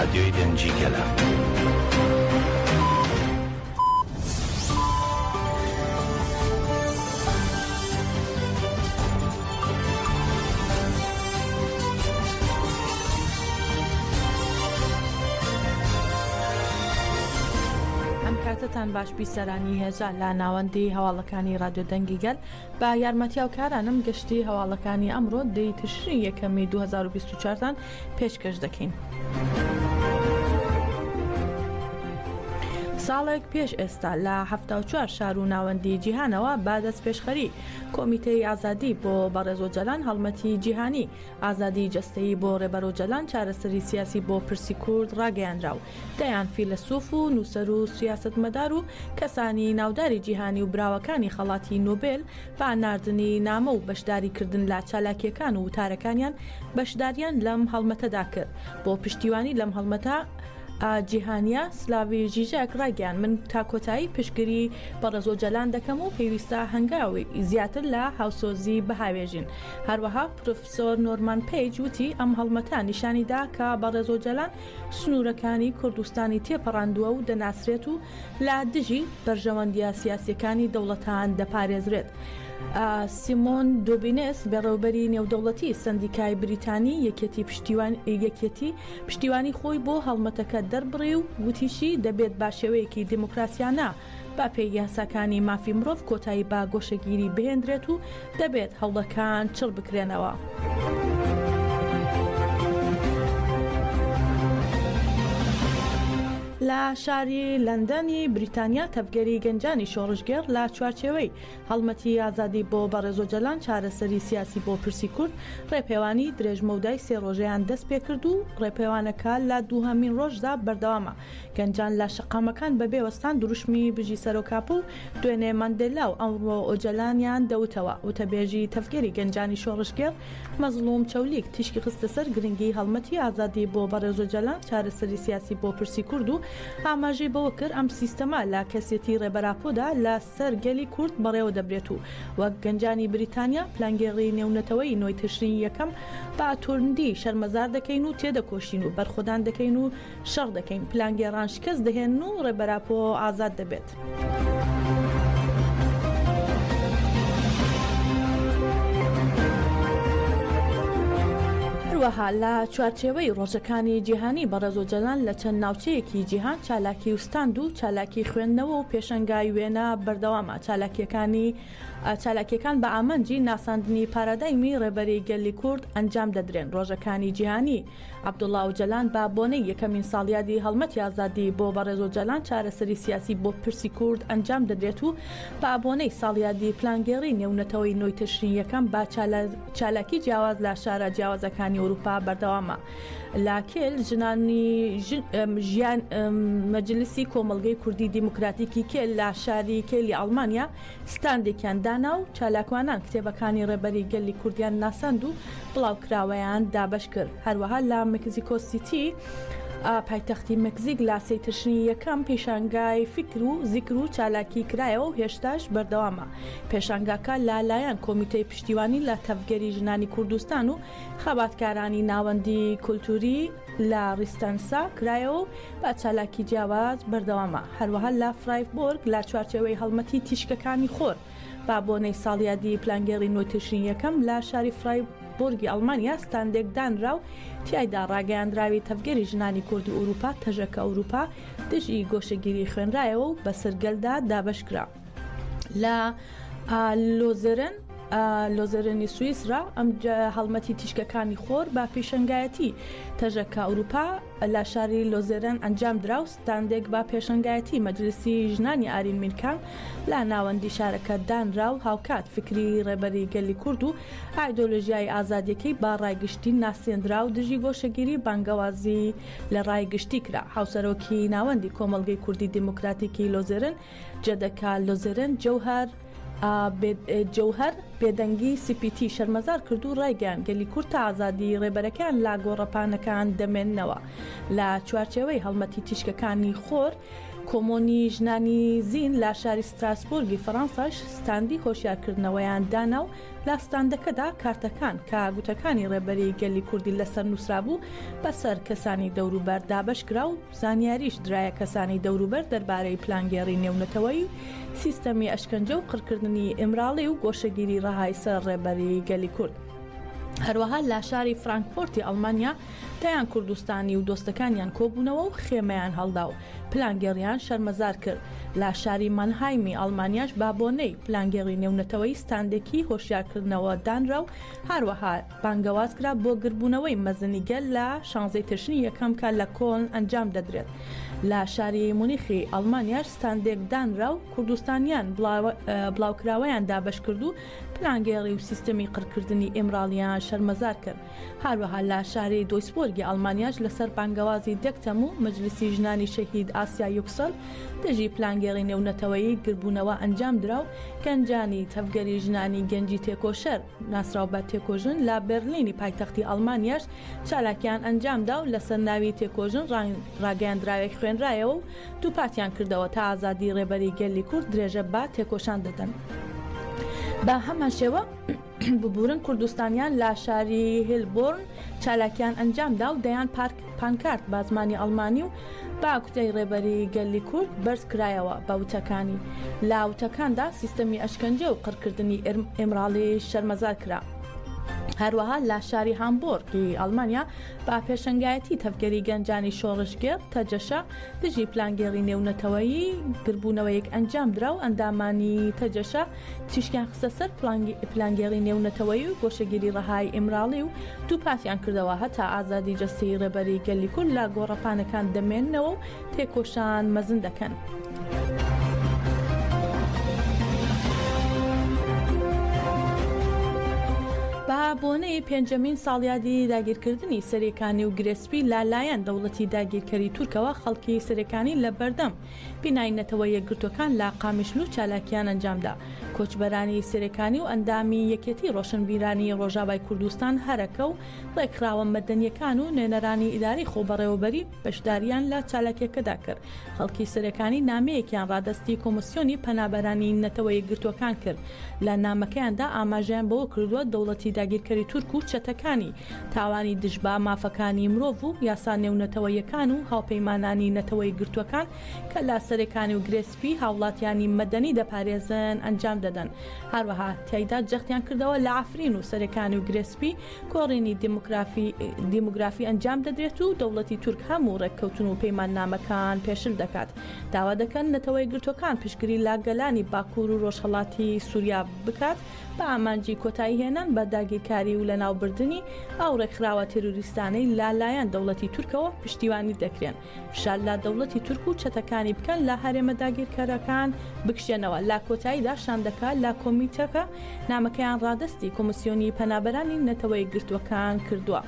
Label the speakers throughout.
Speaker 1: رادیوی دنجی گله.
Speaker 2: کاتتان باش بیسەرانی هێزە لە ناوەندی هەواڵەکانی رادیۆ دەنگی گەل بە یارمەتی ئەو کارانم گەشتی هەواڵەکانی ئەمڕۆ دەی تشرینی یەکەمی 2024تان پێشکەش دەکەین. ساڵێک پێش ئێستا لە 74 شار و ناوەندی جیهانەوە با دەست پێشخەری کۆمیتەی ئازادی بۆ بەڕێزۆجەلان هەڵمەتی جیهانی ئازادی جەستەیی بۆ ڕێبەرۆجەلان چارەسەری سیاسی بۆ پرسی کورد ڕاگەیاندرا و دەیان فیلسوف و نووسەر و سیاسەتمەدار و کەسانی ناوداری جیهانی و براوەکانی خەڵاتی نۆبێل بە ناردنی نامە و بەشداریکردن لە چالاکیەکان و وتارەکانیان بەشداریان لەم هەڵمەتەدا کرد بۆ پشتیوانی لەم هەڵمەتە جیهانیا سلاوی ژیژەک ڕاگەیان من تا کۆتایی پشتگیری بەڕێزۆجەلان دەکەم و پێویستە هەنگاوی زیاتر لە هاوسۆزی بەهاوێژین. هەروەها پرۆفسۆر نۆرمان پیج وتی ئەم هەڵمەتە نیشانیدا کە بەڕێزۆجەلان سنوورەکانی کوردستانی تێپەڕاندووە و دەناسرێت و لە دژی بەرژەوەندیە سیاسیەکانی دەوڵەتان دەپارێزرێت. سیمۆن دۆبینس بەڕێوەبەری نێودەوڵەتی سندیکای بریتانی یەکێتی پشتیوانی خۆی بۆ هەڵمەتەکە دەربڕی و وتیشی دەبێت با شێوەیەکی دیموکراسیانە با پێی یاساکانی مافی مرۆڤ کۆتایی با گۆشەگیری بهێنرێت و دەبێت هەوڵەکان چڕ بکرێنەوە. لە شاری لەندەنی بریتانیا تەبگەری گەنجانی شۆڕژگەر لە چوارچێوەی هەڵمەتی ئازادی بۆ بەڕێزۆجەلان چارەسەری سیاسی بۆ پرسی کورد ڕێپێوانی درێژمەودای سێ ڕۆژەیان دەست پێ کرد و ڕێپێوانەکە لە دووهەمین ڕۆژدا بەردەوامە. گەنجان لە شەقامەکان بەبێ وەستان دروشمی بژی سەرۆکاپ و دوێنێ ماندێلا و ئەمڕۆ ئۆجەلانیان دەوتەوە وتەبێژی تەفگەری گەنجانی شۆڕژگەر مەزلوم چەولیک تیشکی خستە سەر گرنگی هەڵمەتی ئازادی بۆ بەڕێزۆجەلان چارەسەری سیاسی بۆ پرسی کورد و ئاماژەی بەوە کرد ئەم سیستەما لا کەسێتی ڕێبەراپۆدا لە سەر گەلی کورد بەڕێوە دەبرێت و وەک گەنجانی بریتانیا پلانگێڕی نێونەتەوەی نۆی تشرینی یەکەم بە توورندی شەرمەزار دەکەین و تێدەکۆشین و بەرخۆدان دەکەین و شەڕ دەکەین پلانگێڕان شکست دەهێن و ڕێبەراپۆ ئازاد دەبێت. هەروەها لە چوارچێوەی ڕۆژەکانی جیهانی بەڕێزۆجەلان لە چەند ناوچەیەکی جیهان چالاکی وستاند و چالاکی خوێندنەوە و پێشەنگای وێنە بەردەوامە. چالاکیەکان بە ئامانجی ناساندنی پارادایمی ڕێبەری گەلی کورد ئەنجام دەدرێن. ڕۆژەکانی جیهانی عەبدوڵڵا ئۆجەلان بە بۆنەی یەکەمین ساڵیادی هەڵمەتی ئازادی بۆ بەڕێزۆجەلان چارەسەری سیاسی بۆ پرسی کورد ئەنجام دەدرێت و بە بۆنەی ساڵیادی پلانگێڕی نێونەتەوەی نۆی تشرین یەکەم با چالاکی جیاواز لە شارە جیاوازەکانی ئەوروپا بەردەوامە. لە کێل ژیان مەجلیسی کۆمەڵگەی کوردی دیموکراتیکی کێل لە شاری کێلی ئەڵمانیا ستاندێکیان دانا و چالاکوانان کتێبەکانی ڕێبەری گەلی کوردیان ناساند و بڵاوکراوەیان دابەش کرد. هەروەها لە مکزیکۆ سیتی پایتەختی مەکزیک لە سەی تشرینی یەکەم پێشانگای فکر و زیکر و چالاکی کرایەوە و هێشتاش بەردەوامە. پێشانگاکە لەلایەن کۆمیتەی پشتیوانی لە تەفگەری ژنانی کوردستان و خەباتکارانی ناوەندی کولتوری لە ڕیستانسا کرایەوە و بە چالاکی جیاواز بەردەوامە. هەروەها لە فرایبۆرگ لە چوارچێوەی هەڵمەتی تیشکەکانی خۆر با بۆنەی ساڵیادی پلانگێڕی نۆی تشرین یەکەم لە شاری فرایبۆرگی ئەڵمانیا ستاندێک دانرا و تیایدا ڕاگەیاندراوی تەفگەری ژنانی کوردی ئوروپا تەژەکە ئەوروپا دژی گۆشەگیری خوێنرایەوە و بە سەرگەلدا دابەشکرا. لە لۆزەرنی سوئیسرا ئەم هەڵمەتی تیشکەکانی خۆر بە پێشەنگایەتی تەژەکە ئەوروپا لە شاری لۆزێرن ئەنجام درا و ستاندێک بە پێشەنگایەتی مەجلیسی ژنانی ئارین میرکان لە ناوەندی شارەکە دانرا و هاوکات فکری ڕێبەری گەلی کورد و ئایدۆلۆژیای ئازادیەکەی با ڕایگشتی ناسێنرا و دژی گۆشەگیری بانگەوازی لە ڕایگشتی کرا. هاوسەرۆکی ناوەندی کۆمەڵگەی کوردی دیموکراتیکی لۆزێرن جەدەکە لۆزێرن جەوهەر بێدەنگی سیپیتی شەرمەزار کرد و ڕایگەیان گەلی کورد تا ئازادی ڕێبەرەکان لا گۆڕەپانەکان دەمێننەوە. لە چوارچێوەی هەڵمەتی تیشکەکانی خۆر کۆمۆنی ژنانی زین لە شاری ستراسبورگی فەڕەنساش ستاندی هۆشیارکردنەوەیان دانا و لە ستاندەکەدا کارتەکان کە گوتەکانی ڕێبەری گەلی کوردی لەسەر نووسرابوو بەسەر کەسانی دەوروبەر دابەشکرا و زانیاریش درایە کەسانی دەوروبەر دەربارەی پلانگێڕی نێونەتەوەی و سیستەمی ئەشکەنجە و قڕکردنی ئیمراڵی و گۆشەگیری ڕەهای سەر ڕێبەری گەلی کورد. هەروەها لە شاری فرانکفۆرتی ئەڵمانیا تایان کوردستانی و دۆستەکانیان کۆبوونەوە و خێمەیان هەڵدا و پلانگێڕیان شەرمەزار کرد. لە شاری مانهایمی ئەڵمانیاش بابۆنەی پلانگێڕی نێونەتەوەی ستاندێکی هۆشیارکردنەوە دانرا و هەروەها بانگەوازکرا بۆ گربوونەوەی مەزنی گەل لە 16 تشرینی یەکەم کە لە کۆڵن ئەنجام دەدرێت. لە شاری مونیخی ئەڵمانیاش ستاندێک دانرا و کوردستانیان بڵاوکراوەیان دابش کرد و پلانگێڕی و سیستەمی قڕکردنی ئیمراڵیان شەرمەزار کرد. هەروەها لە شاری دۆیسبۆرگی ئەڵمانیاش لەسەر بانگەوازی دەکتەم و مەجلیسی ژنانی شەهید ئاسیا یوکسەل دژی پلانگێڕی نێونەتەوەی گربوونەوە ئەنجام درا و گەنجانی تەفگەری ژنانی گەنجی تێکۆشەر ناسرااو بە تێکۆژن لە بەرلینی پایتەختی ئەڵمانیاش چالاکیان ئەنجامدا و لەسەر ناوی تێکۆژن ڕاگەیاندراوێک خوێنرایەوە و دووپاتیان کردەوە تا ئازادی ڕێبەری گەلی کورد درێژە بە تێکۆشان دەدەن. بە هەمان شێوە ببورن کوردستانیان لە شاری هێلبۆرن چالاکیان ئەنجامدا و دەیان پانکارت بە زمانی ئەڵمانی و باکوتەی ڕێبەری گەلی کورد بەرز کرایەوە بە وتەکانی. لا وتەکاندا سیستەمی ئەشکەنجە و قڕکردنی ئیمراڵی شەرمەزار کرا. هەروەها لە شاری هامبۆرگی ئەڵمانیا با پێشنگایەتی تەفگەری گەنجانی شۆڕشگێر تەجەشە دژی پلانگێڕی نێونەتەوەیی گربوونەوەیەک ئەنجام درا و ئەندامانی تەجەشە تیشکیان خستە سەر پلانگێڕی نێونەتەوەی و گۆشەگیری ڕەهای ئیمراڵی و دووپاتیان کردەوە هەتا ئازادی جەستەی ڕێبەری گەلی کورد لە گۆڕەپانەکان دەمێننەوە و تێکۆشان مەزن دەکەن. بۆنەی پێنجەمین ساڵیادی داگیرکردنی سەرەکانی و گرێسپی لالایەن دەوڵەتی داگیرکەری تورکەوە خەڵکی سەرەکانی لە بەردەم بیناینەتەوە یەکگرتوەکان لا قامیشل و چالاکیان ئەنجامدا. کۆچبەرانی سەرەکانی و ئەندامی یەکێتی ڕۆشنبیرانی ڕۆژاوای کوردستان هەرەکە و ڕێکخراوە مەدەنیەکان و نوێنەرانی ئیداری خۆبەڕێوەبەری بەشداریان لە چالاکیەکەدا کرد. خەڵکی سەرەکانی نامەیەکیان ڕادستی کۆمسیۆنی پەنابەرانی نەتەوە یەکگرتوەکان کرد. لە نامەکەیاندا ئاماژیان بەوە کردووە دەوڵەتی داگیرکەری تورک و چەتەکانی تاوانی دژبا مافەکانی مرۆڤ و یاسا نێونەتەوەیەکان و هاوپەیمانانی نەتەوەی گرتوەکان کە لا سەرەکانی و گرێسپی هاوڵاتیانی مەدەنی دەپارێزن ئەنجام دەدەن. هەروەها تایدا جەختیان کردەوە لە ئافرین و سەرەکانی و گرێسپی کۆڕینی دیموگرافی ئەنجام دەدرێت و دەوڵەتی تورک هەموو ڕێککەوتن و پەیمان نامەکان پێشل دەکات. داوا دەکەن نەتەوەی گرتوەکان پشتگیری لا گەلانی باکوور و ڕۆژهەڵاتی سووریا بکات بە ئامانجی کۆتایی هێنان بە داگیرکاری و لە ناوبردننی ئەو ڕێکخراوە تێروریستانەی لالایەن دەوڵەتی تورکەوە پشتیوانی دەکرێن. فشار لا دەوڵەتی تورک و چەتەکانی بکەن لە هەرێمە داگیرکەرەکان بکشێنەوە. لا کۆتاییدا شاندەکە لا کۆمیتەکە نامەکەیان ڕادستی کۆمسیۆنی پەنابەرانی نەتەوەی گرتوەکان کردووە.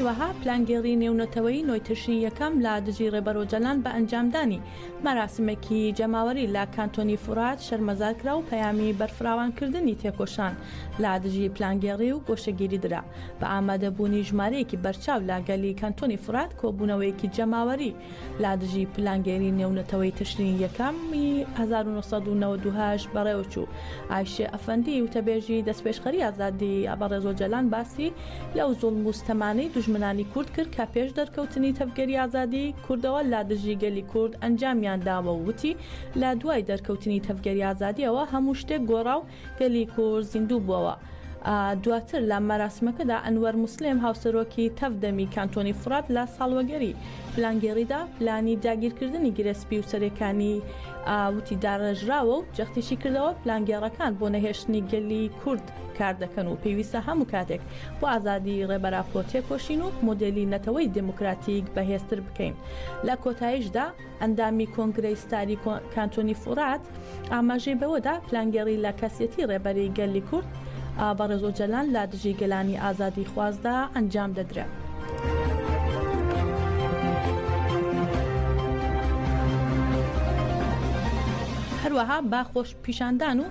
Speaker 2: هەروەها پلانگێڕی نێونەتەوەی نۆی تشرینی یەکەم لە دژی ڕێبەرۆجەلان بە ئەنجامدانی مەراسمێکی جەماوەری لە کانتۆنی فورات شەرمەزار کرا و پەیامی بەرفراوانکردنی تێکۆشان لە دژی پلانگێڕی و گۆشەگیری درا. بە ئامادەبوونی ژمارەیەکی بەرچاو لە گەلی کانتۆنی فورات کۆبوونەوەیەکی جەماوەری لە دژی پلانگێری نێونەتەوەی تشرینی یەکەمی 1992 بەڕێوەچوو. ئایشێ ئەفەندی وتەبێژی دەستپێشخەری ئازادی بەڕێزۆجەلان باسی لەو زوڵم و ستەمانەی دژمنانی کورد کرد کە پێش دەرکەوتنی تەفگەری ئازادی کوردەوە لە دژی گەلی کورد ئەنجامیان داوە و وتی لە دوای دەرکەوتنی تەفگەری ئازادیەوە هەموو شتێک گۆڕا و گەلی کورد زیندوو بووەوە. دواتر لە مەراسمەکەدا ئەنوەر موسلێم هاوسەرۆکی تەفدەمی کانتۆنی فورات لە ساڵوەگەری پلانگێڕیدا پلانی داگیرکردنی گرێسپی و سەرەکانی وتی داڕێژراوە و جەختیشی کردەوە پلانگێڕەکان بۆ نەهێشتنی گەلی کورد کار دەکەن و پێویستە هەموو کاتێک بۆ ئازادی ڕێبەراپۆ تێکۆشین و مۆدێلی نەتەوەی دموکراتیک بەهێزتر بکەین. لە کۆتاییشدا ئەندامی کۆنگرەی ستاری کانتۆنی فورات ئاماژەی بەوەدا پلانگێڕی لە کەسێتی ڕێبەری گەلی کورد بەڕێزۆجەلان لا دژی گەلانی ئازادی خوازدا ئەنجام دەدرێت. هەروەها باخۆش پیشاندان و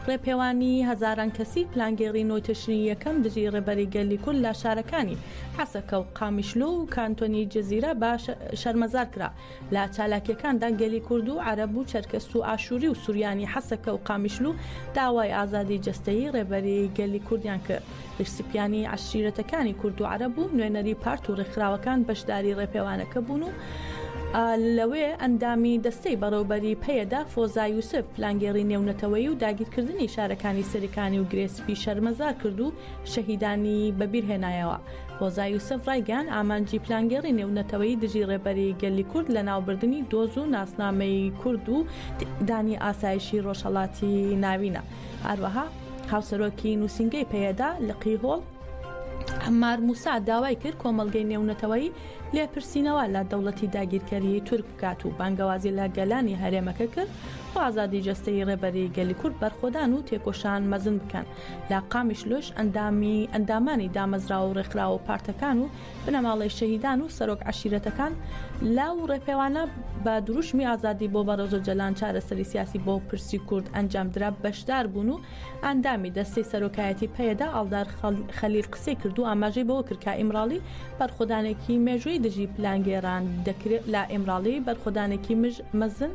Speaker 2: ڕێپێوانی هەزاران کەسی پلانگێڕی نۆی تشرینی یەکەم دژی ڕێبەری گەلی کورد لە شارەکانی حەسەکە و قامیشلۆ و کانتۆنی جەزیرە با شەرمەزار کرا لە چالاکیەکاندا گەلی کورد و عەرەب و چەرکەس و ئاشووری و سووریانی حەسەکە و قامیشلو داوای ئازادی جەستەیی ڕێبەری گەلی کوردیان کرد. ڕیسپیانی عەشیرەتەکانی کورد و عەرەب و نوێنەری پارت و ڕێکخراوەکان بەشداری ڕێپێوانەکە بوون و لەوێ ئەندامی دەستەی بەڕێوەبەری پێدا فۆزا یوسف پلانگێڕی نێونەتەوەی و داگیرکردنی شارەکانی سەرەکانی و گرێسپی شەرمەزار کرد و شەهیدانی بەبیرهێنایەوە. فۆزا یوسف ڕایگەان ئامانجی پلانگێڕی نێونەتەوەی دژی ڕێبەری گەلی کورد لە ناوبردننی دۆز و ناسنامەی کورد و دانی ئاسایشی ڕۆژهەڵاتی ناوینە. هەروەها هاوسەرۆکی نووسنگەی پێدا لە قیهۆڵ عەمار موسا داوای کرد کۆمەڵگەی نێونەتەوەی لێپرسینەوە لە دەوڵەتی داگیرکەری تورک بکات و بانگەوازی لە گەلانی هەرێمەکە کرد و ئازادی جەستەی ڕێبەری گەلی کورد بەرخۆدان و تێکۆشان مەزن بکەن. لە قامیشلۆش ئەندامانی دامەزرا و ڕێکخراوە و پارتەکان و بنەماڵی شەهیدان و سەرۆک عەشیرەتەکان لاو ڕێپێوانە بە دروشمی ئازادی بۆ بەڕێز جەلان چارەسەری سیاسی بۆ پرسی کورد ئەنجامدرا بەشدار بوون و ئەندامی دەستەی سەرۆکایەتی پێدا ئەڵدار خەلیل قسەی کرد و ئاماژەی بەوە کرد کە ئیمراڵی بەرخۆدانێکی مێژووی دژی پلانگێران دەکرێت لە ئیمراڵی بەرخۆدانێکی مەزن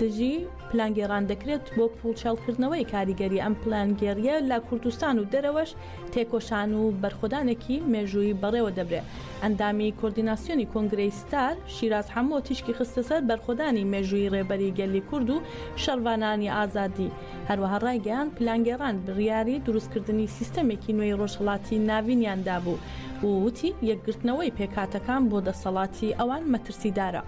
Speaker 2: دژی پلانگێران دەکرێت بۆ پوڵچەڵکردنەوەی کاریگەری ئەم پلانگێریە لە کوردستان و دەرەوەش تێکۆشان و بەرخۆدانێکی مێژووی بەڕێوە دەبرێت. ئەندامی کۆردیناسیۆنی کۆنگرەی ستار شیراز هەموو تیشکی خستە سەر بەرخۆدانی مێژووی ڕێبەری گەلی کورد و شەڕوانانی ئازادی. هەروەها ڕایگەیان پلانگێران بڕیاری دروستکردنی سیستەمێکی نوێی ڕۆژهەڵاتی ناوینیاندا بوو و وتی یەکگرتنەوەی پێکاتەکان بۆ دەسەڵاتی ئەوان مەترسیدارە.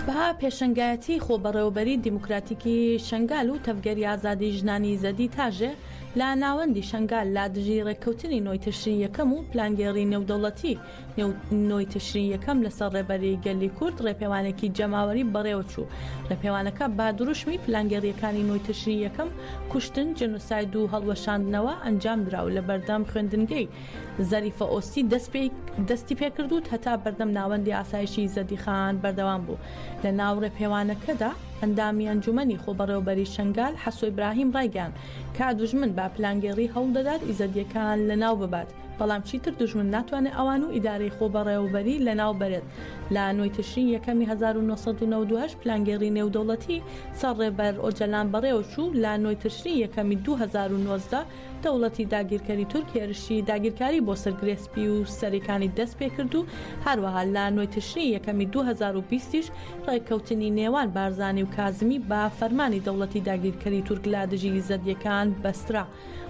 Speaker 2: بەها پێشنگایەتی خۆبەڕێوەبەری دیموکراتیکی شەنگال و تەفگەری ئازادی ژنانی زەدی تاژێ لە ناوەندی شەنگال لا دژی ڕێککەوتنی نۆی تشرین یەکەم و پلانگێڕی نێودەوڵەتی نۆی تشرین یەکەم لەسەر ڕێبەری گەلی کورد ڕێپێوانێکی جەماوەری بەڕێوە چوو. ڕێپێوانەکە با دروشمی پلانگێڕیەکانی نۆی تشرین یەکەم کوشتن جنوساید و هەڵوەشاندنەوە ئەنجام درا و لە بەردەم خوێندنگەی زەریفە ئۆسی دەستی پێکردوت هەتا بەردەم ناوەندی ئاسایشی زەدیخان بەردەوام بوو. لە ناو ڕێپێوانەکەدا ئەندامی ئەنجومەنی خۆبەڕێوەبەری شەنگال حەسۆ ئیبراهیم ڕایگەیان کا دوژمن با پلانگێڕی هەوڵ دەدات ئیزەدیەکان لە ناو ببات بەڵام چیتر دوژمن ناتوانێت ئەوان و ئیدارەی خۆبەڕێوەبەری لە ناو بەرێت. لە نۆی تشرین یەکەمی 1992 پلانگێڕی نێودەوڵەتی سەر ڕێبەر ئۆجەلان بەڕێوە چوو. لە نۆی تشرین یەکەمی 2019 دەوڵەتی داگیرکەری تورک هێرشی داگیرکاری بۆ سەرگرێسپی و سەرەکانی دەست پێ کرد و هەروەها لە نۆی تشرین یەکەمی 2020 ڕێککەوتنی نێوان بارزانی و کازمی با فەرمانی دەوڵەتی داگیرکەری تورک لا دژی زەدیەکان بەسترا.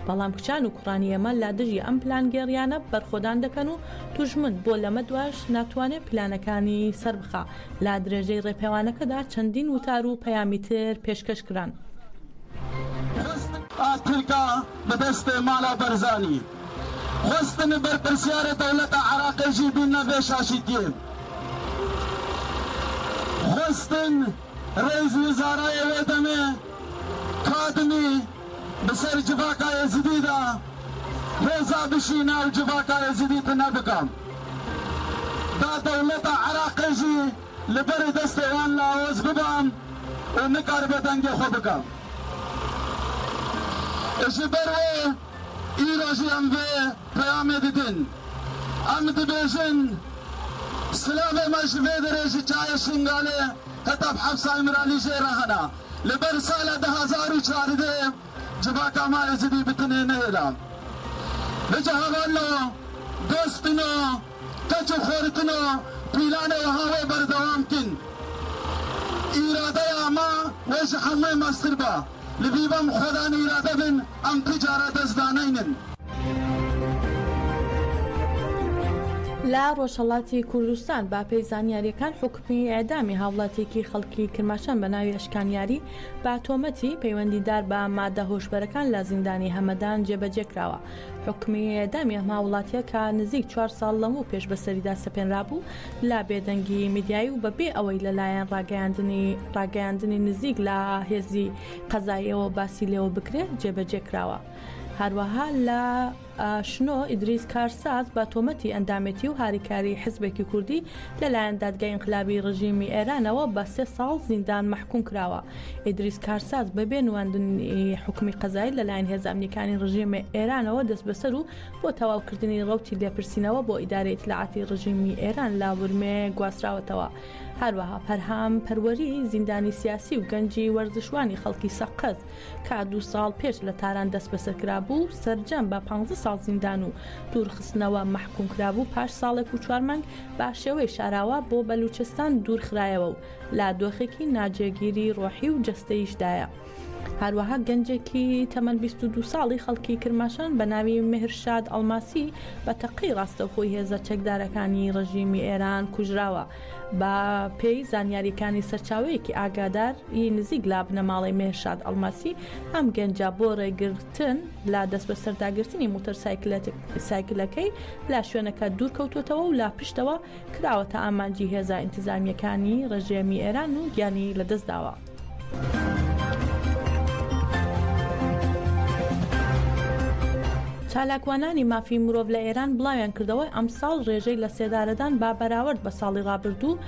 Speaker 2: بەڵام کچان و کوڕانی ئەمە لا دژی ئەم پلانگێڕیانە بەرخۆدان دەکەن و توژمن بۆ لەمە دواش ناتوانێت پلانەکانی سەربخا. لا درێژەی ڕێپێوانەکەدا چەندین وتار و پەیامی تر پێشکەش کران.
Speaker 1: ترکا بەدەست مالا بەرزانی خستن بەرپرسیارە دەوڵەتە عێراقیژی بینە بێ شاشیدیێ خستن ڕێز وزارای وێدەمێ کادمی بەسەر جڤاکە یەزیدیدا ڕێزا بشینە و جڤاکە یەزیدیتە نەبکەم دا دەوڵەتە عێراقیژی لەبەری دەستێوان لاوەز ببەم و نکار بە دەنگێ خۆ بکەم. اجی بروه ایراجی ام به پیام دیدن ام دبیجن سلام مجوه درجی چای شنگاله هتاب حبس امرالی جیرهانا لبر سال 2014 جباکا ما ازدی بتنه نهیلام بجه والو دوستنو کچو خورتنو پیلانه و هاوه بردوام کن ایراده اما وش حمه مستر با لبیبم خودان ایراده بن ام تجارت از دانینن.
Speaker 2: لە ڕۆژهەڵاتی کوردستان با پێی زانیاریەکان حکمی ئێدامی هاوڵاتێکی خەڵکی کرماشان بە ناوی ئەشکانیاری با تۆمەتی پەیوەندیدار بە مادە هۆشبەرەکان لە زیندانی هەمەدان جێبەجێکراوە. حکمی ئێدامی ئەم هاوڵاتیە کە نزیک 4 ساڵ لەموو پێش بەسەریدا سەپێنرابوو لا بێدەنگی میدیایی و بەبێ ئەوەی لەلایەن ڕاگەیاندنی نزیک لە هێزی قەزاییەوە باسی لێوە بکرێت جێبەجێکراوە. هەروەها لە شنۆ ئیدریس کارساز بە تۆمەتی ئەندامەتی و هاریکاری حزبێکی کوردی لەلایەن دادگای ئینقلابی ڕژیمی ئێرانەوە بە 3 ساڵ زیندان محکوم کراوە. ئیدریس کارساز بەبێ نواندنی حکمی قەزایی لەلایەن هێزە ئەمنیەکانی ڕژیمی ئێرانەوە دەست بەسەر و بۆ تەواوکردنی ڕەوتی لێپرسینەوە بۆ ئیدارەی ئیتلاعاتی ڕژیمی ئێران لا ورمێ گواستراوەتەوە. هەروەها پەرهام پەروەری زیندانی سیاسی و گەنجی وەرزشوانی خەڵکی سەقەت کە 2 ساڵ پێش لە تاران دەست بەسەرکرا بوو سەرجەم بە 15 ساڵ زیندان و دوورخستنەوە محکوم کرابوو پاش ساڵێک و 4 مانگ بە شێوەی شاراوە بۆ بەلوچستان دوورخرایەوە و لا دۆخێکی ناجێگیری ڕۆحی و جەستەیشدایە. هەروەها گەنجێکی تەمەن 22 ساڵی خەڵکی کرماشان بە ناوی مهرشاد ئەڵماسی بە تەقی ڕاستەوخۆی هێزە چەکدارەکانی ڕژیمی ئێران کوژراوە. بە پێی زانیاریەکانی سەرچاوەیەکی ئاگاداری نزیک لا بنەماڵی مهرشاد ئەڵماسی ئەم گەنجە بۆ ڕێگرتن لا دەست بە سەرداگرتنی موتەر سایکلەکەی لا شوێنەکە دوورکەوتوتەوە و لا پشتەوە کراوەتە ئامانجی هێزە ئینتیزامیەکانی ڕژیمی ئێران و گیانی لەدەستداوە. چالاکوانانی مافی مرۆڤ لە ئێران بڵاویان کردەوەی ئەمساڵ ڕێژەی لە سێدارەدان با بەراورد بە ساڵی ڕابردوو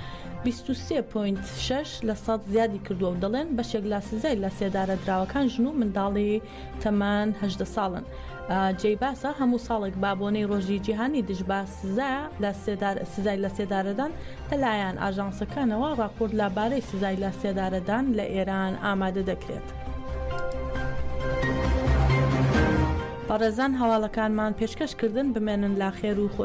Speaker 2: 23.6% زیادی کردووە و دەڵێن بەشێک لە سزای لە سێدارە دراوەکان ژن و منداڵی تەمان 18 ساڵن. جێی باسە هەموو ساڵێک بابۆنەی ڕۆژی جیهانی دژبا سزای لە سێدارەدان لەلایەن ئاژانسەکانەوە ڕاپۆرت لەبارەی سزای لە سێدارەدان لە ئێران ئامادە دەکرێت. بەڕێزان هەواڵەکانمان پێشکەشکردن بمێنن لا خێر و خۆش